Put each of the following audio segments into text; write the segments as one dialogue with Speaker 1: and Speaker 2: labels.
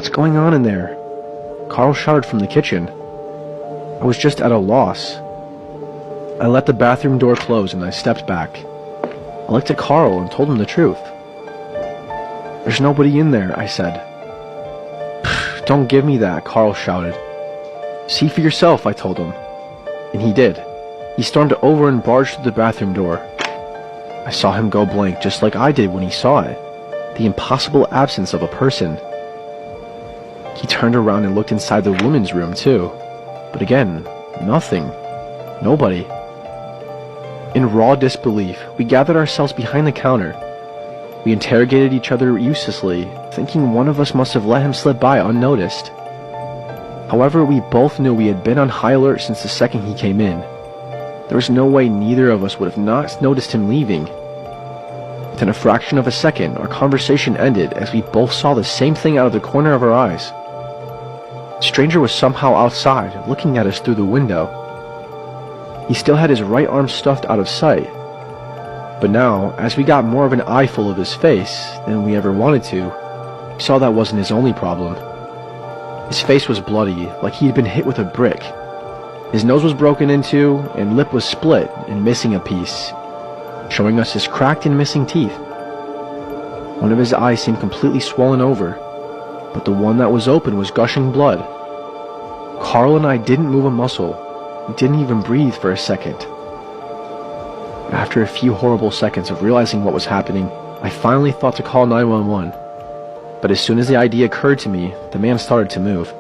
Speaker 1: "What's going on in there?" Carl shouted from the kitchen. I was just at a loss. I let the bathroom door close and I stepped back. I looked at Carl and told him the truth. "There's nobody in there," I said. "Don't give me that," Carl shouted. "See for yourself," I told him. And he did. He stormed over and barged through the bathroom door. I saw him go blank just like I did when he saw it. The impossible absence of a person. He turned around and looked inside the women's room too. But again, nothing. Nobody. In raw disbelief, we gathered ourselves behind the counter. We interrogated each other uselessly, thinking one of us must have let him slip by unnoticed. However, we both knew we had been on high alert since the second he came in. There was no way neither of us would have not noticed him leaving. Within a fraction of a second, our conversation ended as we both saw the same thing out of the corner of our eyes. The stranger was somehow outside, looking at us through the window. He still had his right arm stuffed out of sight. But now, as we got more of an eyeful of his face than we ever wanted to, we saw that wasn't his only problem. His face was bloody, like he had been hit with a brick. His nose was broken into, and lip was split and missing a piece, showing us his cracked and missing teeth. One of his eyes seemed completely swollen over, but the one that was open was gushing blood. Carl and I didn't move a muscle. We didn't even breathe for a second. After a few horrible seconds of realizing what was happening, I finally thought to call 911. But as soon as the idea occurred to me, the man started to move.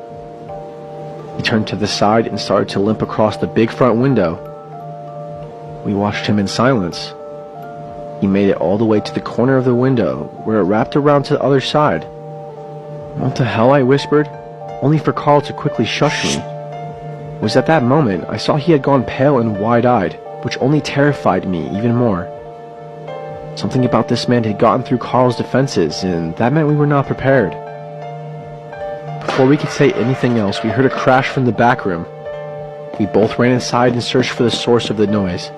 Speaker 1: He turned to the side and started to limp across the big front window. We watched him in silence. He made it all the way to the corner of the window, where it wrapped around to the other side. "What the hell?" I whispered, only for Carl to quickly shush me. It was at that moment I saw he had gone pale and wide-eyed, which only terrified me even more. Something about this man had gotten through Carl's defenses, and that meant we were not prepared. Before we could say anything else, we heard a crash from the back room. We both ran inside and searched for the source of the noise.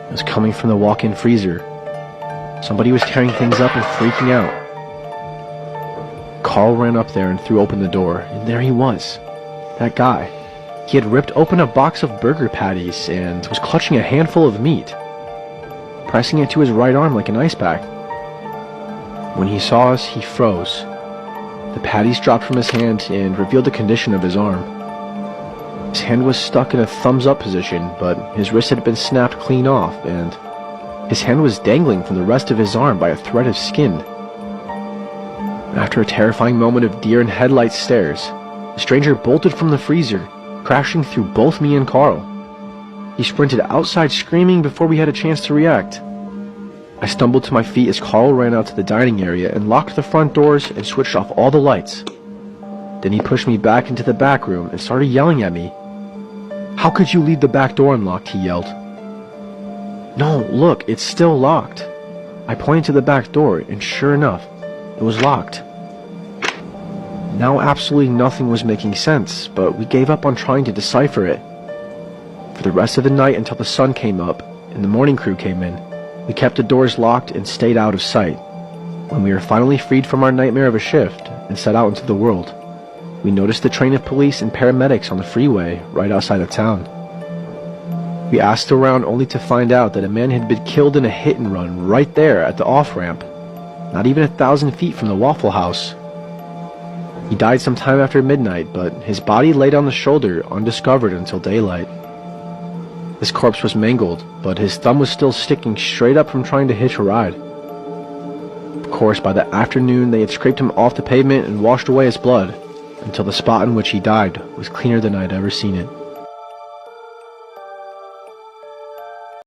Speaker 1: It was coming from the walk-in freezer. Somebody was tearing things up and freaking out. Carl ran up there and threw open the door, and there he was. That guy. He had ripped open a box of burger patties and was clutching a handful of meat, pressing it to his right arm like an ice pack. When he saw us, he froze. The patties dropped from his hand and revealed the condition of his arm. His hand was stuck in a thumbs-up position, but his wrist had been snapped clean off, and his hand was dangling from the rest of his arm by a thread of skin. After a terrifying moment of deer in headlights stares, the stranger bolted from the freezer, crashing through both me and Carl. He sprinted outside screaming before we had a chance to react. I stumbled to my feet as Carl ran out to the dining area and locked the front doors and switched off all the lights. Then he pushed me back into the back room and started yelling at me. "How could you leave the back door unlocked?" he yelled. "No, look, it's still locked." I pointed to the back door, and sure enough, it was locked. Now absolutely nothing was making sense, but we gave up on trying to decipher it. For the rest of the night until the sun came up and the morning crew came in, we kept the doors locked and stayed out of sight. When we were finally freed from our nightmare of a shift and set out into the world, we noticed the train of police and paramedics on the freeway right outside of town. We asked around only to find out that a man had been killed in a hit and run right there at the off-ramp, not even 1,000 feet from the Waffle House. He died sometime after midnight, but his body laid on the shoulder undiscovered until daylight. His corpse was mangled, but his thumb was still sticking straight up from trying to hitch a ride. Of course, by the afternoon they had scraped him off the pavement and washed away his blood, until the spot in which he died was cleaner than I had ever seen it.